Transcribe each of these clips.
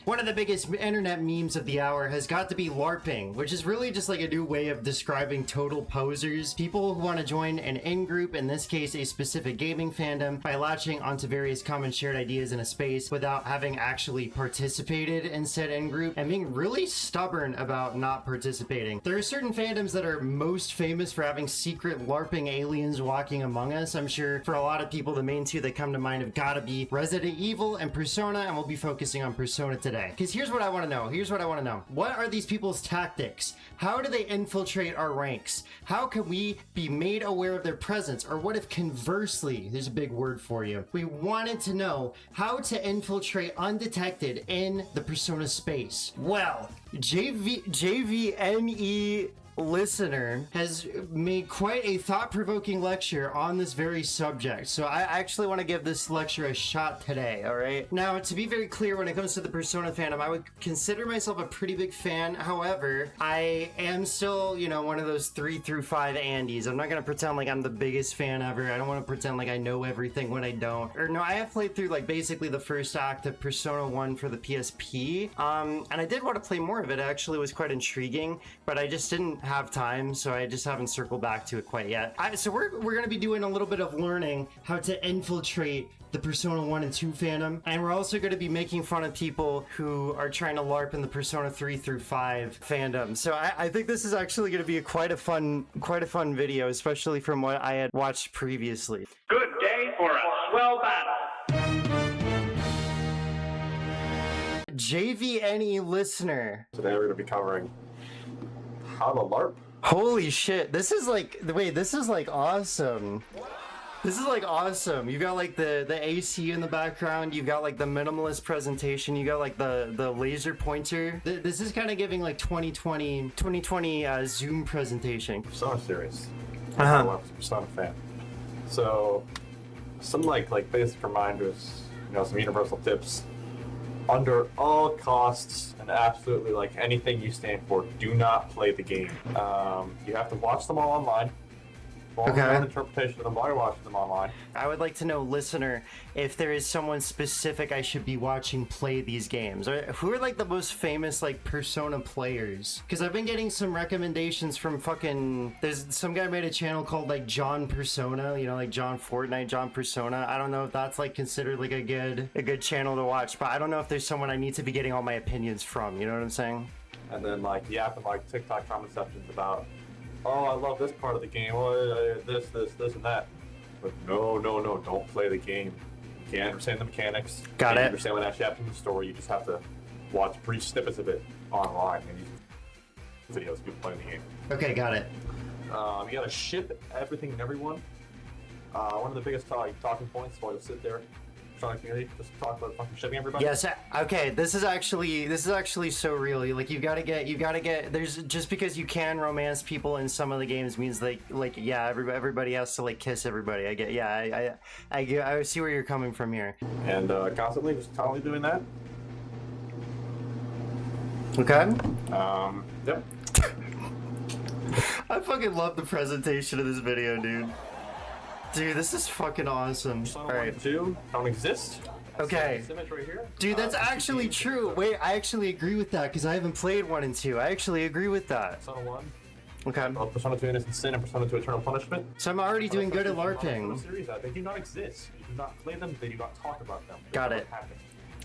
One of the biggest internet memes of the hour has got to be LARPing, which is really just like a new way of describing total posers. People who want to join an in-group, in this case a specific gaming fandom, by latching onto various common shared ideas in a space without having actually participated in said in-group and being really stubborn about not participating. There are certain fandoms that are most famous for having secret LARPing aliens walking among us. I'm sure for a lot of people the main two that come to mind have got to be Resident Evil and Persona, and we'll be focusing on Persona today. Because here's what I want to know. What are these people's tactics? How do they infiltrate our ranks? How can we be made aware of their presence? Or what if conversely, there's a big word for you, we wanted to know how to infiltrate undetected in the Persona space? Well, jvnelistener has made quite a thought-provoking lecture on this very subject, so I actually want to give this lecture a shot today. All right, now to be very clear, when it comes to the Persona fandom, I would consider myself a pretty big fan. However, I am still, you know, one of those 3 through 5 Andes. I'm not gonna pretend like I'm the biggest fan ever. I don't want to pretend like I know everything when I don't. Or no, I have played through like basically the first act of Persona 1 for the PSP, and I did want to play more of it. It actually was quite intriguing, but I just didn't have time, so I just haven't circled back to it quite yet. So we're going to be doing a little bit of learning how to infiltrate the Persona 1 and 2 fandom, and we're also going to be making fun of people who are trying to LARP in the Persona 3 through 5 fandom. So I think this is actually going to be quite a fun video, especially from what I had watched previously. Good day for a swell battle. jvnelistener. Today we're going to be covering how to LARP. Holy shit, this is like, wait, this is like awesome. This is like awesome. You got like the AC in the background, you've got like the minimalist presentation, you got like the laser pointer. This is kind of giving like 2020 Zoom presentation. Persona series. Uh-huh. I'm a Persona fan. So some like basic reminders, you know, some universal tips. Under all costs and absolutely like anything you stand for, do not play the game. You have to watch them all online. Form your own interpretation of them while you're watching them online. I would like to know, listener, if there is someone specific I should be watching play these games. Who are like the most famous like Persona players? Because I've been getting some recommendations from fucking, there's some guy made a channel called like John Persona, you know, like John Fortnite, John Persona. I don't know if that's like considered like a good channel to watch, but I don't know if there's someone I need to be getting all my opinions from, you know what I'm saying? And then like the app and like TikTok comment sections about, oh, I love this part of the game, oh, this and that. But no, don't play the game. You can't understand the mechanics. Got it. Understand what actually happens in the story. You just have to watch brief snippets of it online and use videos of people playing the game. Okay, got it. You gotta ship everything and everyone. One of the biggest talking points while you sit there trying to just talk about fucking shipping everybody. Yes. Okay. This is actually so real. Like you gotta get. There's just because you can romance people in some of the games means like yeah, everybody has to like kiss everybody. I get. Yeah. I see where you're coming from here. And constantly doing that. Okay. Yep. I fucking love the presentation of this video, dude. Dude, this is fucking awesome. Persona All 1 right. and 2 don't exist. Okay. This image right here. Dude, that's actually true. Wait, I actually agree with that because I haven't played 1 and 2. I actually agree with that. Persona 1. Okay. Persona 2 Innocent Sin and Persona 2 Eternal Punishment. So I'm already doing good at LARPing. Series, they do not exist. You do not play them. They do not talk about them. Got it.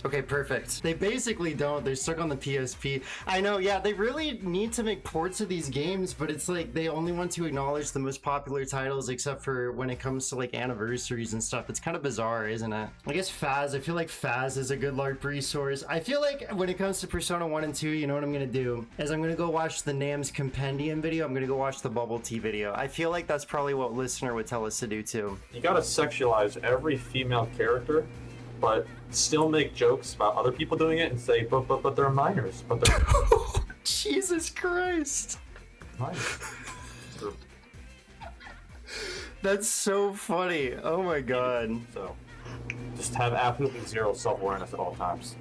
Okay, perfect. They basically don't. They're stuck on the PSP. I know, yeah, they really need to make ports of these games, but it's like they only want to acknowledge the most popular titles except for when it comes to like anniversaries and stuff. It's kind of bizarre, isn't it? I guess Faz, I feel like Faz is a good LARP resource. I feel like when it comes to Persona 1 and 2, you know what I'm gonna do? Is I'm gonna go watch the NAM's Compendium video, I'm gonna go watch the Bubble Tea video. I feel like that's probably what listener would tell us to do too. You gotta sexualize every female character, but still make jokes about other people doing it and say, but they're minors. But they're Jesus Christ. minors. That's so funny. Oh my god. So, just have absolutely zero self-awareness at all times.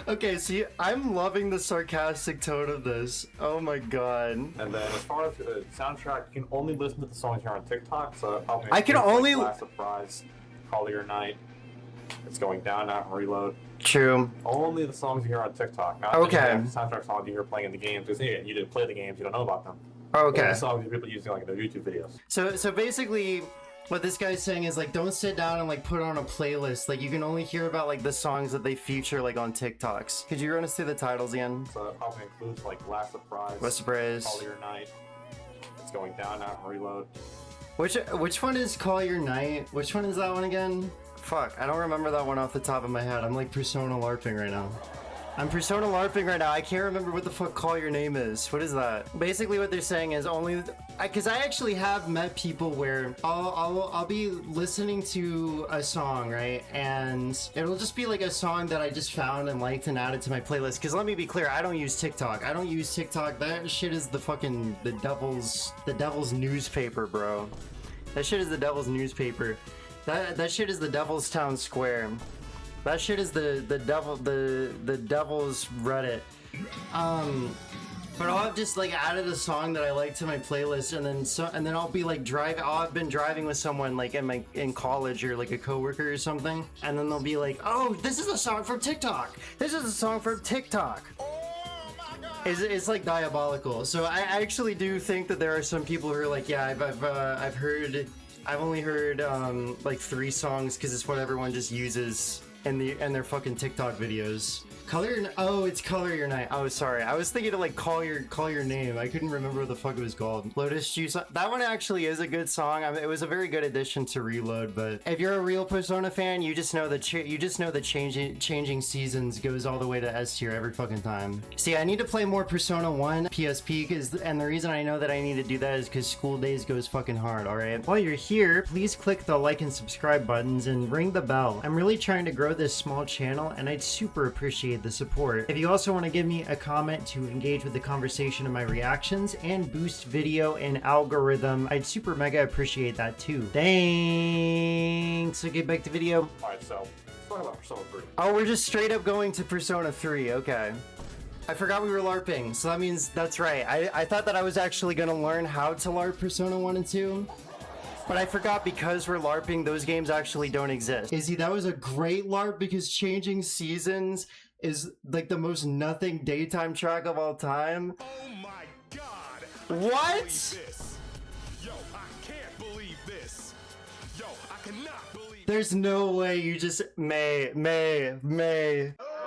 Okay, see, I'm loving the sarcastic tone of this. Oh my god. And then as far as the soundtrack, you can only listen to the songs here on TikTok. So I can only Last Surprise, Call Your Night, It's going down, out, and reload. True. Only the songs you hear on TikTok, not Okay. the soundtrack songs you hear playing in the games. Because you didn't play the games, you don't know about them. Okay. Only songs people using like in their YouTube videos. So basically, what this guy's saying is like, don't sit down and like put on a playlist. Like you can only hear about like the songs that they feature like on TikToks. Could you run us through the titles again? So that probably includes like Last Surprise, Last Surprise. Call Your Night. It's going down, out, and reload. Which one is Call Your Night? Which one is that one again? Fuck, I don't remember that one off the top of my head. I'm like Persona LARPing right now. I'm Persona LARPing right now. I can't remember what the fuck Call Your Name is. What is that? Basically what they're saying is only... Because I actually have met people where I'll be listening to a song, right? And it'll just be like a song that I just found and liked and added to my playlist. Because let me be clear, I don't use TikTok. I don't use TikTok. That shit is the fucking... The devil's newspaper, bro. That shit is the devil's newspaper. That shit is the devil's town square. That shit is the devil's Reddit. But I'll have just like added a song that I like to my playlist, and then I'll be like I've been driving with someone like in college or like a coworker or something, and then they'll be like, "Oh, this is a song from TikTok. This is a song from TikTok." It's like diabolical. So I actually do think that there are some people who are like, "Yeah, I've only heard like 3 songs because it's what everyone just uses in their fucking TikTok videos." It's Color Your Night. Oh, sorry. I was thinking of like Call Your Name. I couldn't remember what the fuck it was called. Lotus Juice. That one actually is a good song. I mean, it was a very good addition to Reload. But if you're a real Persona fan, you just know that changing seasons goes all the way to S tier every fucking time. See, I need to play more Persona 1 PSP and the reason I know that I need to do that is because school days goes fucking hard. All right. While you're here, please click the like and subscribe buttons and ring the bell. I'm really trying to grow this small channel, and I'd super appreciate the support. If you also want to give me a comment to engage with the conversation in my reactions and boost video and algorithm, I'd super mega appreciate that too. Thanks. So get back to video. Alright, so let's talk about Persona 3. Oh, we're just straight up going to Persona 3. Okay. I forgot we were LARPing, so that means that's right. I thought that I was actually going to learn how to LARP Persona 1 and 2. But I forgot because we're LARPing, those games actually don't exist. Izzy, that was a great LARP because changing seasons is like the most nothing daytime track of all time. Oh my god! What? Yo, I can't believe this. Yo, I cannot believe. There's no way you just May.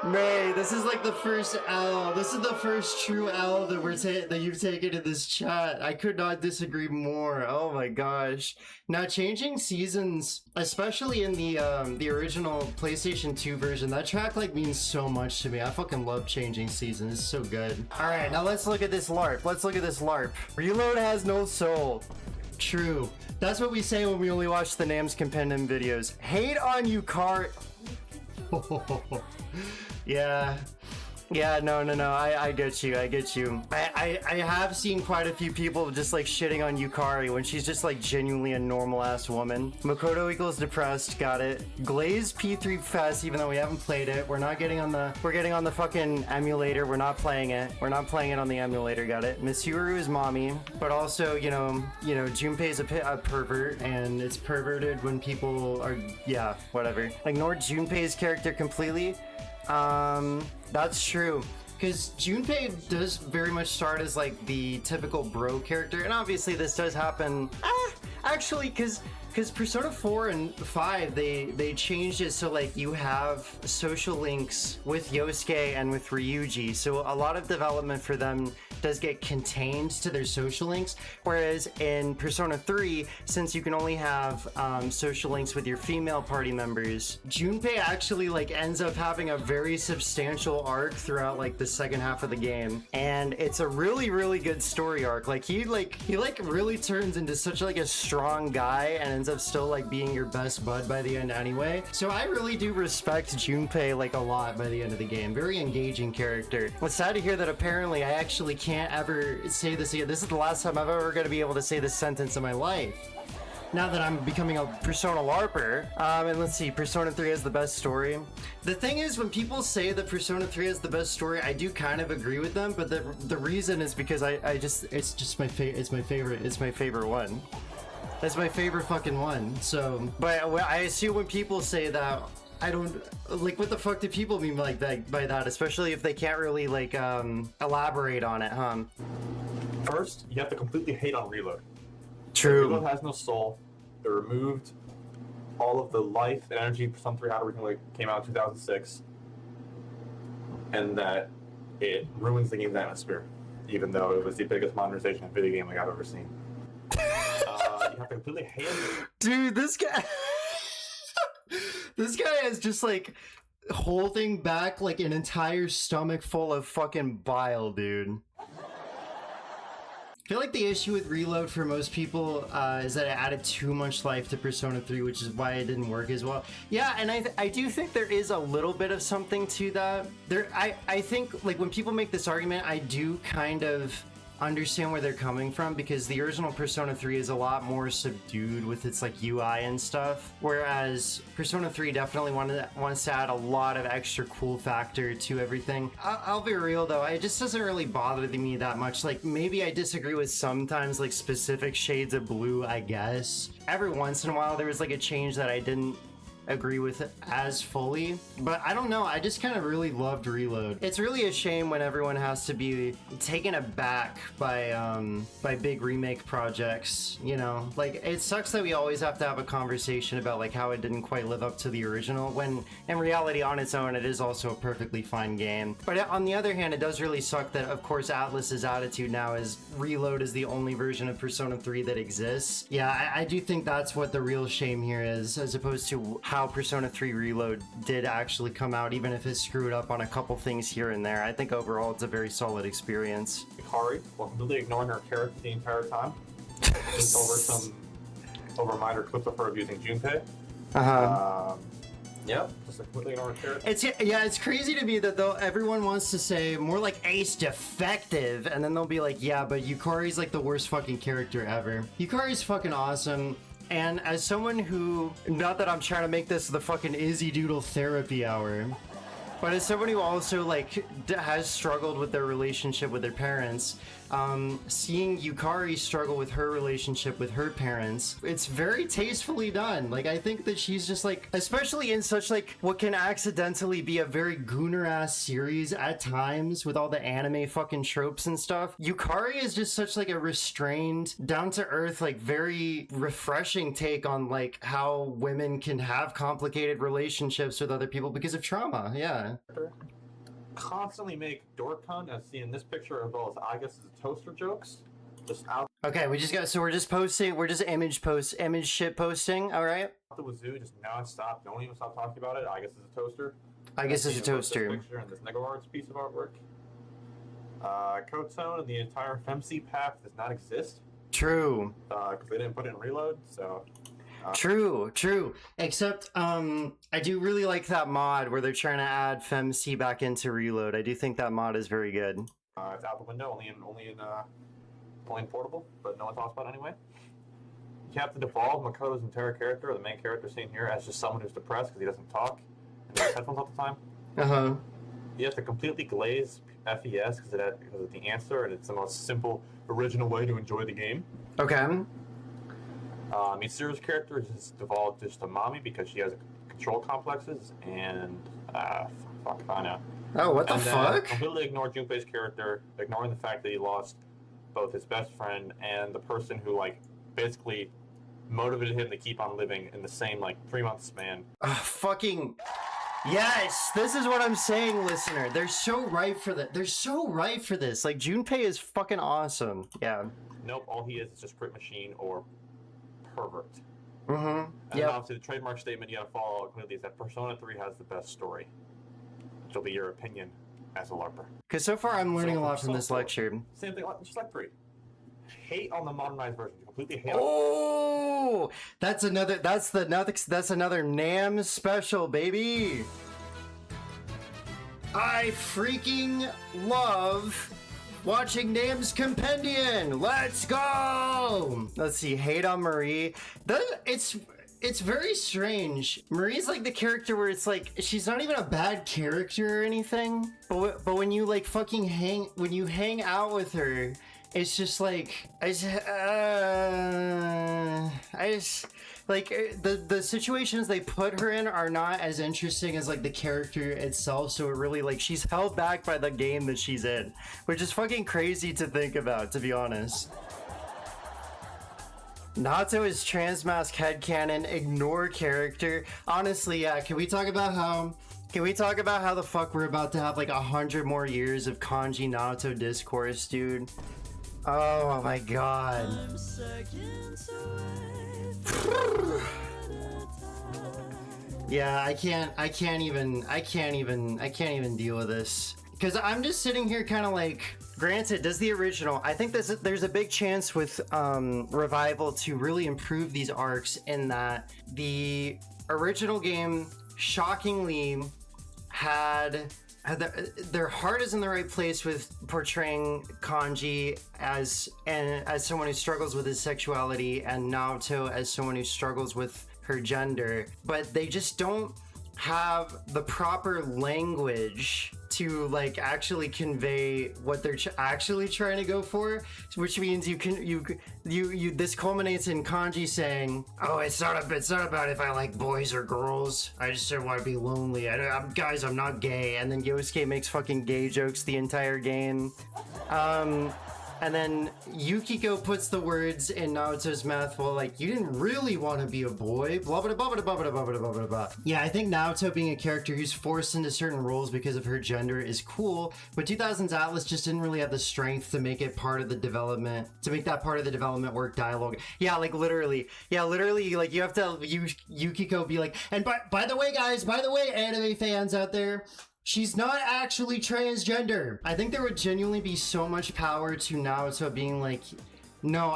This is like the first L. This is the first true L that you've taken in this chat. I could not disagree more. Oh my gosh. Now changing seasons, especially in the original PlayStation 2 version, that track like means so much to me. I fucking love changing seasons. It's so good. All right, now let's look at this LARP. Reload has no soul. True. That's what we say when we only watch the Nams Compendum videos. Hate on you, Car. Yeah, no, I get you. I have seen quite a few people just like shitting on Yukari when she's just like genuinely a normal ass woman. Makoto equals depressed, got it. Glaze P3 Fest, even though we haven't played it. We're getting on the fucking emulator. We're not playing it on the emulator, got it. Mitsuru is mommy, but also, you know, Junpei's a pervert, and it's perverted when people are, yeah, whatever. Ignore Junpei's character completely. That's true. Because Junpei does very much start as like the typical bro character, and obviously this does happen. Actually, because Persona 4 and 5, they changed it so like you have social links with Yosuke and with Ryuji, so a lot of development for them does get contained to their social links, whereas in Persona 3, since you can only have social links with your female party members, Junpei actually like ends up having a very substantial arc throughout like the second half of the game, and it's a really, really good story arc. Like he really turns into such like a strong guy and ends up still like being your best bud by the end anyway. So I really do respect Junpei like a lot by the end of the game. Very engaging character. It's sad to hear that apparently I actually can't ever say this again. This is the last time I'm ever going to be able to say this sentence in my life. Now that I'm becoming a Persona LARPer. And let's see, Persona 3 has the best story. The thing is, when people say that Persona 3 has the best story, I do kind of agree with them, but the reason is because it's my favorite one. That's my favorite fucking one. So, but I assume when people say that, I don't like what the fuck do people mean like that by that, especially if they can't really like elaborate on it, huh? First, you have to completely hate on Reload. True. Reload has no soul. They removed all of the life and energy Persona 3 had originally came out in 2006, and that it ruins the game's atmosphere, even though it was the biggest modernization of video game like I've ever seen. You have to completely hate it. Dude, this guy this guy is just like holding back like an entire stomach full of fucking bile, dude. I feel like the issue with Reload for most people is that it added too much life to Persona 3, which is why it didn't work as well. Yeah, and I do think there is a little bit of something to that. I think like when people make this argument, I do kind of understand where they're coming from, because the original Persona 3 is a lot more subdued with its like UI and stuff, whereas Persona 3 definitely wants to add a lot of extra cool factor to everything. I'll be real though, it just doesn't really bother me that much. Like maybe I disagree with sometimes like specific shades of blue, I guess. Every once in a while there was like a change that I didn't agree with it as fully, but I don't know, I just kind of really loved Reload. It's really a shame when everyone has to be taken aback by big remake projects, you know? Like, it sucks that we always have to have a conversation about like how it didn't quite live up to the original, when in reality on its own it is also a perfectly fine game. But on the other hand, it does really suck that of course Atlus's attitude now is Reload is the only version of Persona 3 that exists. Yeah, I do think that's what the real shame here is, as opposed to how Persona 3 Reload did actually come out, even if it screwed up on a couple things here and there. I think overall it's a very solid experience. Hikari, while completely ignoring her character the entire time, just over minor clips of her abusing Junpei. Yeah, just completely ignoring her character. It's crazy to me that though everyone wants to say more like Ace defective, and then they'll be like, yeah, but Yukari's like the worst fucking character ever. Yukari's fucking awesome. And as someone who, not that I'm trying to make this the fucking Izzy-Doodle therapy hour, but as someone who also like has struggled with their relationship with their parents, seeing Yukari struggle with her relationship with her parents, it's very tastefully done. Like, I think that she's just like, especially in such like what can accidentally be a very gooner ass series at times with all the anime fucking tropes and stuff, Yukari is just such like a restrained, down to earth, like very refreshing take on like how women can have complicated relationships with other people because of trauma. Yeah. Constantly make Dorkun, as seen in this picture, as well as I guess is toaster jokes. Just out Okay, we're just image shit posting, alright? the wazoo, just non-stop. Don't even stop talking about it. I guess it's a toaster. I guess it's a toaster. This picture and this Negawards piece of artwork. Code and the entire FemC path does not exist. True. Because they didn't put it in Reload, so... True. Except, I do really like that mod where they're trying to add FemC back into Reload. I do think that mod is very good. It's out the window, only in portable, but no one talks about it anyway. You have to devolve Makoto's entire character, or the main character seen here, as just someone who's depressed because he doesn't talk and he has headphones all the time. Uh-huh. You have to completely glaze FES because of the answer, and it's the most simple, original way to enjoy the game. Okay. Mitsuru's character is just devolved just to Mami because she has control complexes, and fuck, I know. Oh, what the and fuck? Completely ignore Junpei's character, ignoring the fact that he lost both his best friend and the person who like basically motivated him to keep on living in the same like 3-month span. Fucking yes, this is what I'm saying, listener. They're so right for that. They're so right for this. Like, Junpei is fucking awesome. Yeah. Nope, all he is just print machine or pervert. Mm-hmm. And obviously the trademark statement you gotta follow completely is that Persona 3 has the best story. Which will be your opinion as a LARPer. Because so far I'm learning a lot from this lecture. Same thing, just like 3. Hate on the modernized version. Completely hate Oh, that's another NAM special, baby. I freaking love watching Name's Compendium. Let's go. Let's see. Hate on Marie. It's very strange. Marie's like the character where it's like she's not even a bad character or anything, but when you like fucking hang out with her, it's just like Like the situations they put her in are not as interesting as like the character itself, so it really like she's held back by the game that she's in, which is fucking crazy to think about, to be honest. Naoto is transmask headcanon, ignore character. Honestly, yeah, can we talk about how the fuck we're about to have like 100 more years of kanji Naoto discourse, dude? Oh my god. Yeah, I can't even deal with this. Because I'm just sitting here kind of like, granted, does the original, I think there's a big chance with Revival to really improve these arcs in that the original game shockingly had their heart is in the right place with portraying Kanji as someone who struggles with his sexuality and Naoto as someone who struggles with her gender, but they just don't have the proper language to like actually convey what they're actually trying to go for, which means you this culminates in Kanji saying, "Oh, it's not about if I like boys or girls. I just don't want to be lonely. Guys, I'm not gay." And then Yosuke makes fucking gay jokes the entire game. And then Yukiko puts the words in Naoto's mouth, well, like, you didn't really want to be a boy, blah, blah, blah, blah, blah, blah, blah, blah, blah, blah. Yeah, I think Naoto being a character who's forced into certain roles because of her gender is cool, but 2000's Atlas just didn't really have the strength to make it part of the development, to make that part of the development work dialogue. Yeah, like, literally, like, you have to, Yukiko be like, and by the way, guys, anime fans out there, she's not actually transgender. I think there would genuinely be so much power to Naoto being like, no,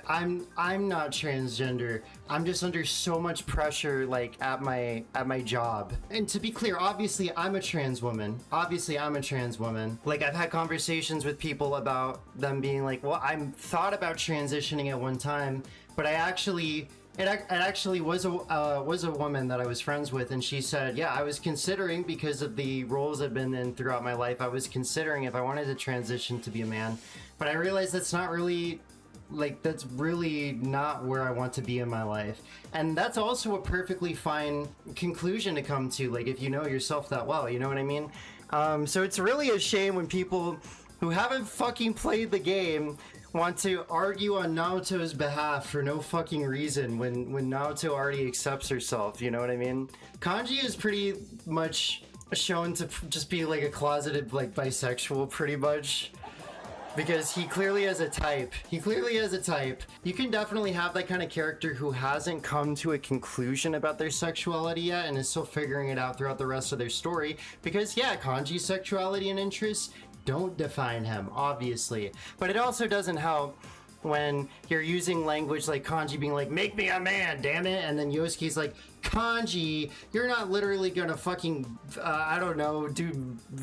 I'm not transgender. I'm just under so much pressure, like at my job. And to be clear, obviously I'm a trans woman. Like I've had conversations with people about them being like, well, I thought about transitioning at one time, but it actually was a woman that I was friends with, and she said, yeah, I was considering, because of the roles I've been in throughout my life, I was considering if I wanted to transition to be a man, but I realized that's really not where I want to be in my life. And that's also a perfectly fine conclusion to come to, like, if you know yourself that well, you know what I mean? So it's really a shame when people who haven't fucking played the game want to argue on Naoto's behalf for no fucking reason when Naoto already accepts herself, you know what I mean? Kanji is pretty much shown to just be like a closeted like bisexual pretty much, because he clearly has a type. You can definitely have that kind of character who hasn't come to a conclusion about their sexuality yet and is still figuring it out throughout the rest of their story, because yeah, Kanji's sexuality and interests don't define him, obviously. But it also doesn't help when you're using language like Kanji being like, make me a man, damn it, and then Yosuke's like, Kanji, you're not literally gonna fucking, I don't know,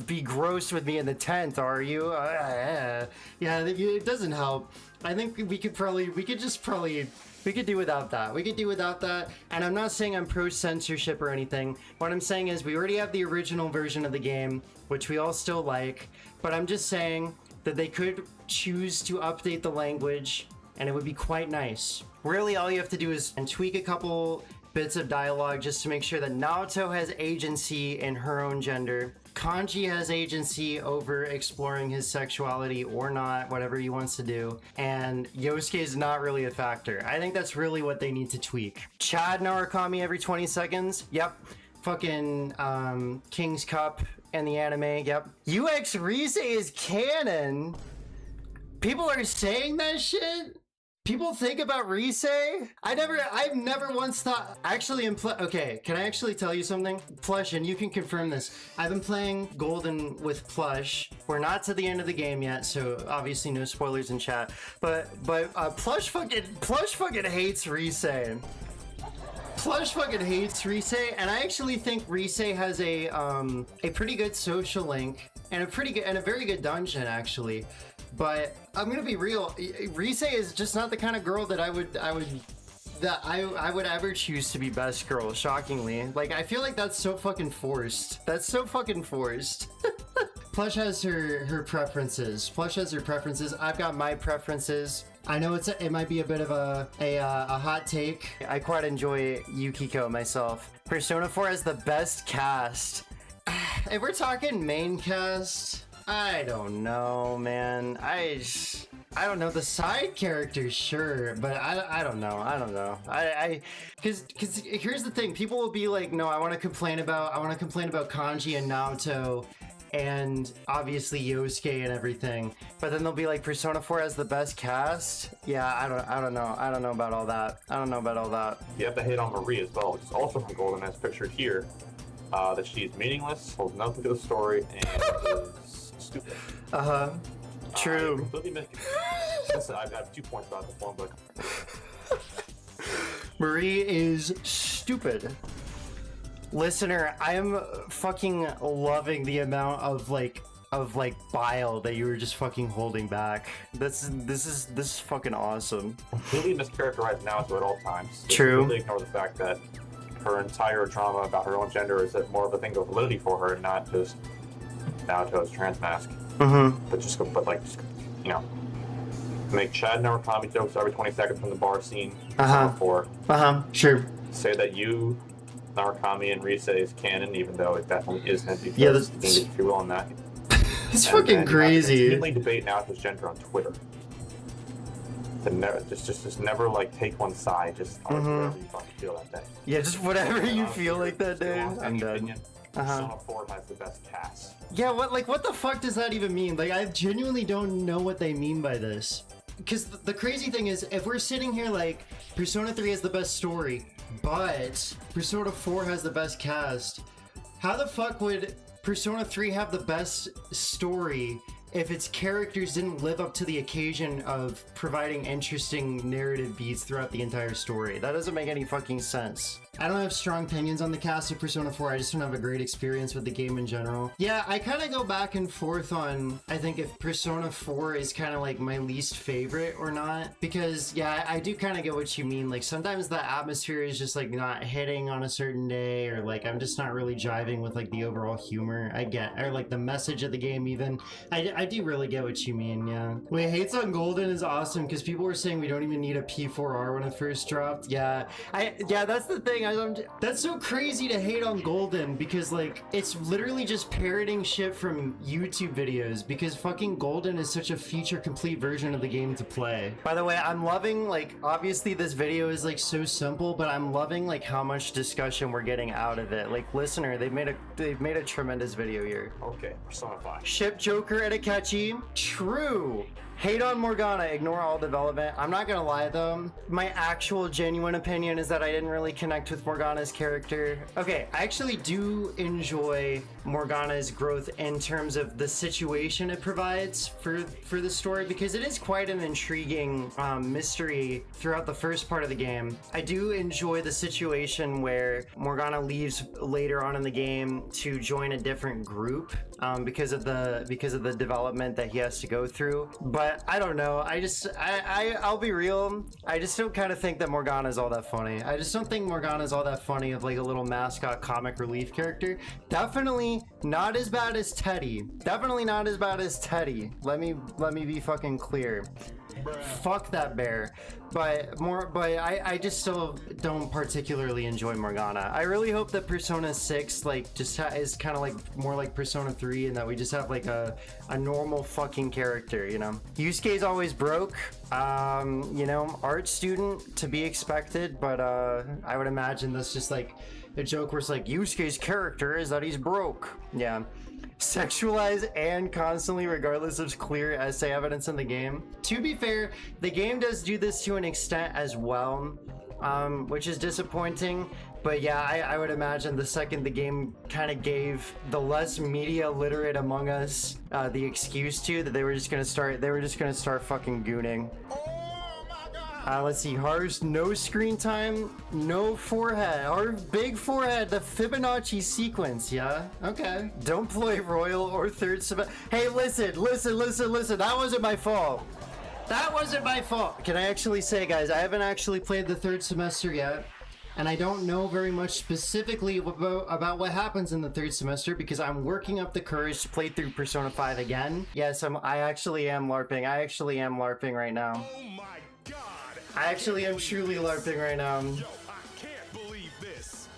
be gross with me in the tent, are you? Yeah, it doesn't help. I think we could do without that. And I'm not saying I'm pro censorship or anything. What I'm saying is we already have the original version of the game, which we all still like, but I'm just saying that they could choose to update the language, and it would be quite nice. Really, all you have to do is tweak a couple bits of dialogue just to make sure that Naoto has agency in her own gender, Kanji has agency over exploring his sexuality or not, whatever he wants to do, and Yosuke is not really a factor. I think that's really what they need to tweak. Chad Narukami every 20 seconds, yep. Fucking King's Cup in the anime, yep. UX Rise is canon? People are saying that shit? People think about Rise? I've never once thought, actually, okay, can I actually tell you something? Plush, and you can confirm this. I've been playing Golden with Plush. We're not to the end of the game yet, so obviously no spoilers in chat. But Plush fucking hates Rise. Plush fucking hates Rise, and I actually think Rise has a pretty good social link and a very good dungeon actually. But I'm gonna be real, Rise is just not the kind of girl that I would ever choose to be best girl, shockingly. Like, I feel like that's so fucking forced. Plush has her preferences. I've got my preferences. I know it might be a bit of a hot take. I quite enjoy Yukiko myself. Persona 4 has the best cast. If we're talking main cast, I don't know, man. I don't know. The side characters, sure, but I don't know. Because here's the thing. People will be like, no, I want to complain about Kanji and Naoto, and obviously Yosuke and everything. But then they'll be like, Persona 4 has the best cast. Yeah, I don't know. I don't know about all that. You have to hate on Marie as well, which is also from Golden, as pictured here. That she's meaningless, holds nothing to the story, and is stupid. True. Completely missed. Listen, I have 2 points about this one, but Marie is stupid. Listener, I am fucking loving the amount of bile that you were just fucking holding back. This is fucking awesome. completely mischaracterized Naoto at all times. True. Completely ignore the fact that her entire drama about her own gender is more of a thing of validity for her, and not just Naoto's trans mask. But you know, make Chad and Narukami jokes every 20 seconds from the bar scene. Sure. Say that you, Narukami, and Rise is canon, even though it definitely isn't. Yeah, if you will on that. It's fucking crazy. Continually debate Naoto's gender on Twitter. To never, just never like take one side. Just whatever you fucking feel that day. Yeah, just whatever you feel like that day. I'm done. Persona 4 has the best cast. Yeah, what the fuck does that even mean? Like, I genuinely don't know what they mean by this. Because the crazy thing is, if we're sitting here like, Persona 3 has the best story, but Persona 4 has the best cast, how the fuck would Persona 3 have the best story if its characters didn't live up to the occasion of providing interesting narrative beats throughout the entire story? That doesn't make any fucking sense. I don't have strong opinions on the cast of Persona 4. I just don't have a great experience with the game in general. Yeah, I kind of go back and forth on, I think, if Persona 4 is kind of like my least favorite or not. Because, yeah, I do kind of get what you mean. Like, sometimes the atmosphere is just, like, not hitting on a certain day, or, like, I'm just not really jiving with, like, the overall humor. Or, like, the message of the game, even. I do really get what you mean, yeah. Wait, Hates on Golden is awesome, because people were saying we don't even need a P4R when it first dropped. Yeah, that's the thing. That's so crazy to hate on Golden, because like it's literally just parroting shit from YouTube videos, because fucking Golden is such a feature complete version of the game to play. By the way, I'm loving, like, obviously this video is like so simple, but I'm loving like how much discussion we're getting out of it. Like, listener, they've made a tremendous video here. Okay, Persona 5. Ship Joker at Akechi. True. Hate on Morgana, ignore all development. I'm not gonna lie though, my actual genuine opinion is that I didn't really connect with Morgana's character. Okay, I actually do enjoy Morgana's growth in terms of the situation it provides for the story, because it is quite an intriguing mystery throughout the first part of the game. I do enjoy the situation where Morgana leaves later on in the game to join a different group because of the development that he has to go through. But I don't know. I'll be real. I just don't kind of think that Morgana's all that funny. I just don't think Morgana's all that funny of like a little mascot comic relief character. Definitely not as bad as Teddy. Definitely not as bad as Teddy. Let me be fucking clear. Fuck that bear. But I just still don't particularly enjoy Morgana. I really hope that Persona 6 like just is kind of like more like Persona 3, and that we just have like a normal fucking character, you know. Yusuke's always broke. You know, art student to be expected, but I would imagine that's just like a joke where it's like Yusuke's character is that he's broke. Yeah. Sexualized and constantly, regardless of clear essay evidence in the game. To be fair, the game does do this to an extent as well, which is disappointing. But yeah, I would imagine the second the game kind of gave the less media literate among us the excuse to that they were just gonna start fucking gooning. Let's see, Haru's no screen time, no forehead. Our big forehead, the Fibonacci sequence, yeah? Okay. Don't play Royal or third semester. Hey, listen. That wasn't my fault. That wasn't my fault. Can I actually say, guys, I haven't actually played the third semester yet. and I don't know very much specifically about what happens in the third semester because I'm working up the courage to play through Persona 5 again. Yes, I actually am LARPing. I actually am LARPing right now. Oh my god! I actually am truly LARPing right now. Yo, I can't believe this.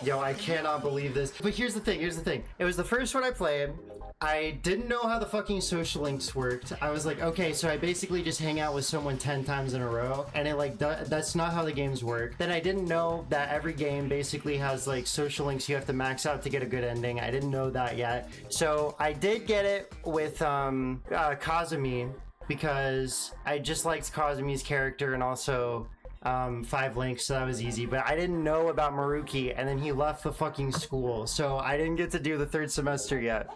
Yo, I cannot believe this. But here's the thing, It was the first one I played. I didn't know how the fucking social links worked. I was like, okay, so I basically just hang out with someone 10 times in a row, and it like that's not how the games work. Then I didn't know that every game basically has like social links you have to max out to get a good ending. I didn't know that yet. So I did get it with Kazumi because I just liked Kazumi's character and also 5 links, so that was easy. But I didn't know about Maruki, and then he left the fucking school, so I didn't get to do the third semester yet.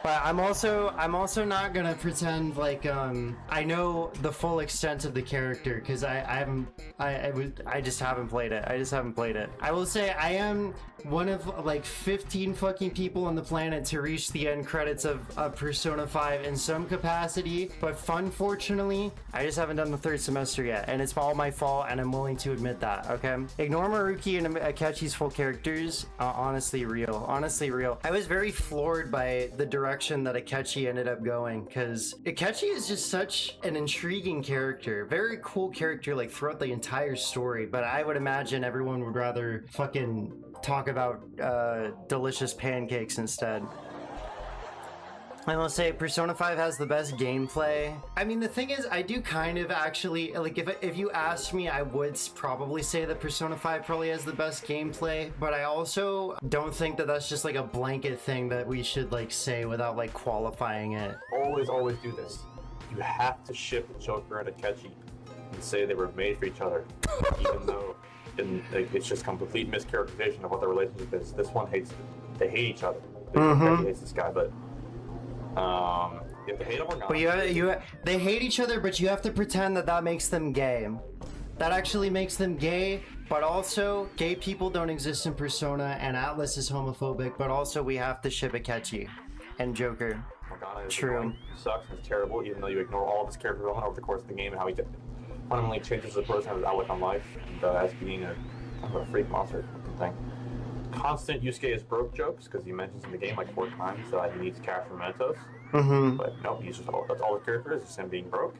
But I'm also not gonna pretend like I know the full extent of the character because I just haven't played it. I will say I am one of like 15 fucking people on the planet to reach the end credits of Persona 5 in some capacity, but unfortunately I just haven't done the third semester yet, and it's all my fault, and I'm willing to admit that. Okay, ignore Maruki and Akechi's full characters. Honestly real. I was very floored by the direction that Akechi ended up going, because Akechi is just such an intriguing character, very cool character like throughout the entire story, but I would imagine everyone would rather fucking talk about delicious pancakes instead. I will say Persona 5 has the best gameplay. I mean, the thing is, I do kind of actually, like, if you asked me, I would probably say that Persona 5 probably has the best gameplay, but I also don't think that that's just like a blanket thing that we should like say without like qualifying it. Always do this. You have to ship Joker and Akechi and say they were made for each other, even though it's just complete mischaracterization of what their relationship is. This one they hate each other. Akechi hates this guy, but you have to hate them or not. But they hate each other, but you have to pretend that makes them gay. That actually makes them gay, but also gay people don't exist in Persona, and Atlas is homophobic, but also we have to ship Akechi and Joker. Morgana is True. annoying, sucks, and it's terrible, even though you ignore all of his character development over the course of the game and how he fundamentally changes the person of his outlook on life, and as being kind of a freak monster thing. Constant Yusuke is broke jokes, because he mentions in the game like 4 times that he needs cash for mementos. But no, that's all the character is him being broke.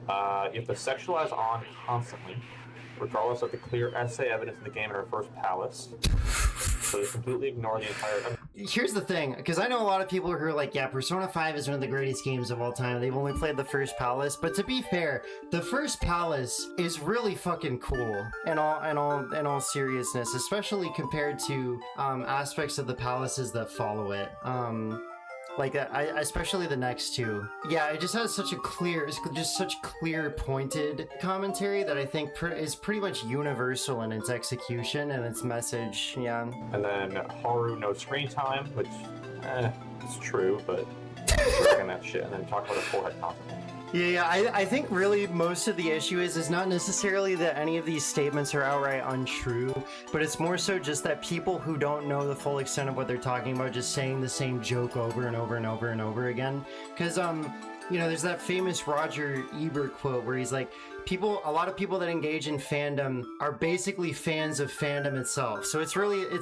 You have to sexualize On constantly, regardless of the clear essay evidence in the game in her first palace. So they completely ignore the entire... Here's the thing, because I know a lot of people who are like, yeah, Persona 5 is one of the greatest games of all time. They've only played the first palace, but to be fair, the first palace is really fucking cool in all seriousness, especially compared to aspects of the palaces that follow it. Especially the next 2. Yeah, it just has such clear, pointed commentary that I think is pretty much universal in its execution and its message. Yeah. And then Haru no screen time, which, it's true, but working that shit, and then talk about her forehead constantly. Yeah, I think really most of the issue is not necessarily that any of these statements are outright untrue, but it's more so just that people who don't know the full extent of what they're talking about just saying the same joke over and over and over and over again. Because, there's that famous Roger Ebert quote where he's like, a lot of people that engage in fandom are basically fans of fandom itself. So it's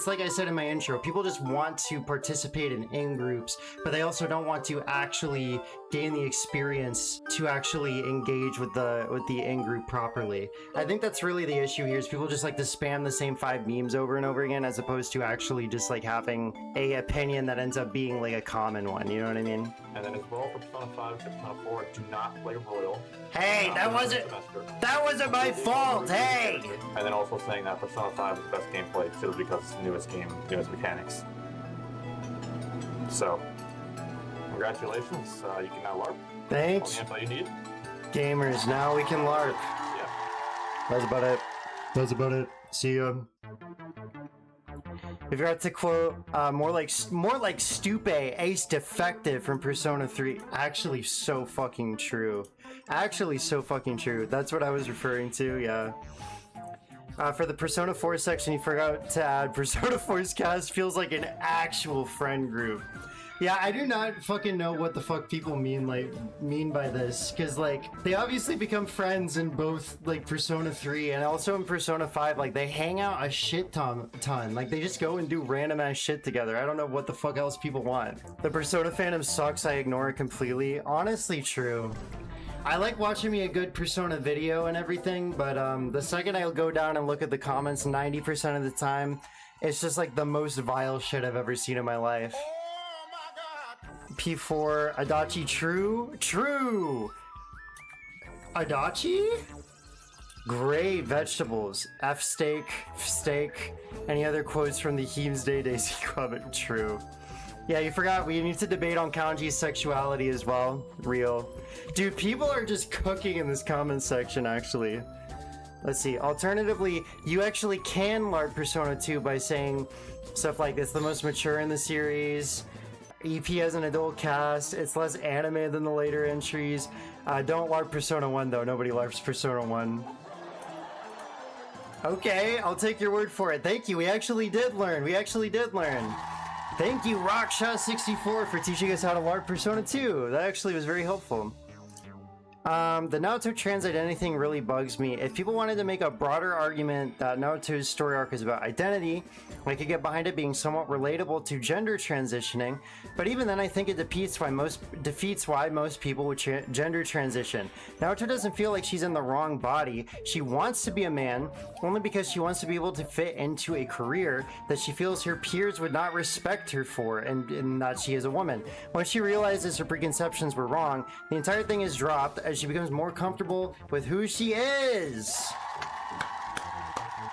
like I said in my intro, people just want to participate in groups, but they also don't want to actually gain the experience to actually engage with the in-group properly. I think that's really the issue here, is people just like to spam the same 5 memes over and over again, as opposed to actually just like having a opinion that ends up being like a common one, you know what I mean? And then as well for Persona 5 to Persona 4, do not play Royal. Hey, that wasn't my fault, hey! And then also saying that Persona 5 is the best gameplay simply because it's the newest game, newest mechanics. So, congratulations, you can now LARP. Thanks. All the info you need. Gamers, now we can LARP. Yeah. That's about it. See ya. We forgot to quote more like Stupe, ace defective from Persona 3. Actually so fucking true. That's what I was referring to, yeah. For the Persona 4 section, you forgot to add Persona 4's cast feels like an actual friend group. Yeah, I do not fucking know what the fuck people mean by this, because like they obviously become friends in both like Persona 3 and also in Persona 5. Like they hang out a shit ton. Like they just go and do random ass shit together. I don't know what the fuck else people want. The Persona fandom sucks. I ignore it completely. Honestly, true. I like watching me a good Persona video and everything, but the second I go down and look at the comments, 90% of the time, it's just like the most vile shit I've ever seen in my life. P4, Adachi true? True! Adachi? Great vegetables. F steak, steak. Any other quotes from the Heems Day Daisy comment? True. Yeah, you forgot we need to debate on Kanji's sexuality as well. Real. Dude, people are just cooking in this comment section, actually. Let's see. Alternatively, you actually can LARP Persona 2 by saying stuff like, it's the most mature in the series. EP has an adult cast. It's less anime than the later entries. Don't LARP Persona 1 though. Nobody LARPs Persona 1. Okay, I'll take your word for it. Thank you. We actually did learn. Thank you, Rockshot64, for teaching us how to LARP Persona 2. That actually was very helpful. The Naruto trans identity thing really bugs me. If people wanted to make a broader argument that Naruto's story arc is about identity, I could get behind it being somewhat relatable to gender transitioning, but even then I think it defeats why most people would gender transition. Naruto doesn't feel like she's in the wrong body. She wants to be a man, only because she wants to be able to fit into a career that she feels her peers would not respect her for, and that she is a woman. Once she realizes her preconceptions were wrong, the entire thing is dropped as she becomes more comfortable with who she is.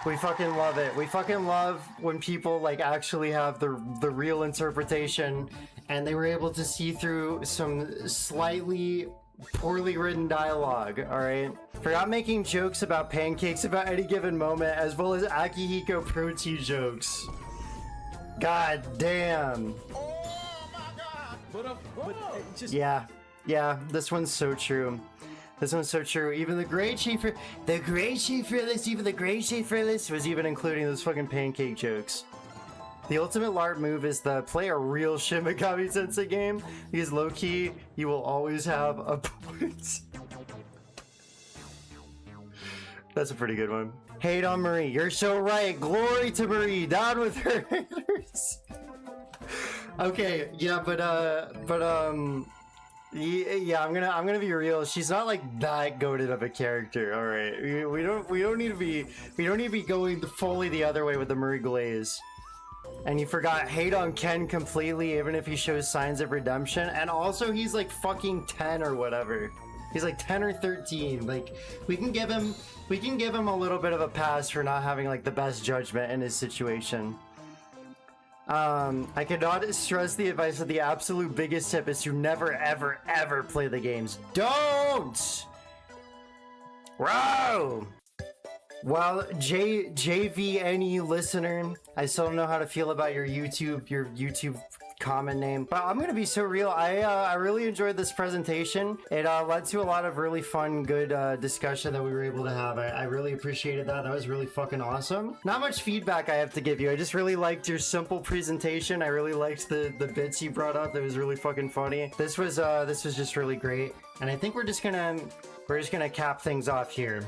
We fucking love it. We fucking love when people like actually have the real interpretation and they were able to see through some slightly poorly written dialogue, alright? Forgot making jokes about pancakes about any given moment, as well as Akihiko protein jokes. God damn. Yeah, this one's so true. Even the great chief list was even including those fucking pancake jokes. The ultimate LARP move is to play a real Shin Megami Tensei game, because low-key, you will always have a point. That's a pretty good one. Hate on Marie. You're so right. Glory to Marie. Down with her haters. Okay, yeah, yeah, I'm gonna be real. She's not like that goated of a character. All right, we don't need to be going fully the other way with the Marie Glaze. And you forgot hate on Ken completely, even if he shows signs of redemption. And also, he's like fucking 10 or whatever. He's like 10 or 13. Like we can give him a little bit of a pass for not having like the best judgment in his situation. I cannot stress the advice that the absolute biggest tip is to never, ever, ever play the games. Don't! Bro! Well, jvnelistener, I still don't know how to feel about your YouTube comment name, but I'm gonna be so real. I really enjoyed this presentation. It led to a lot of really fun, good discussion that we were able to have. I really appreciated that. That was really fucking awesome. Not much feedback I have to give you. I just really liked your simple presentation. I really liked the bits you brought up. It was really fucking funny. This was just really great. And I think we're just gonna cap things off here.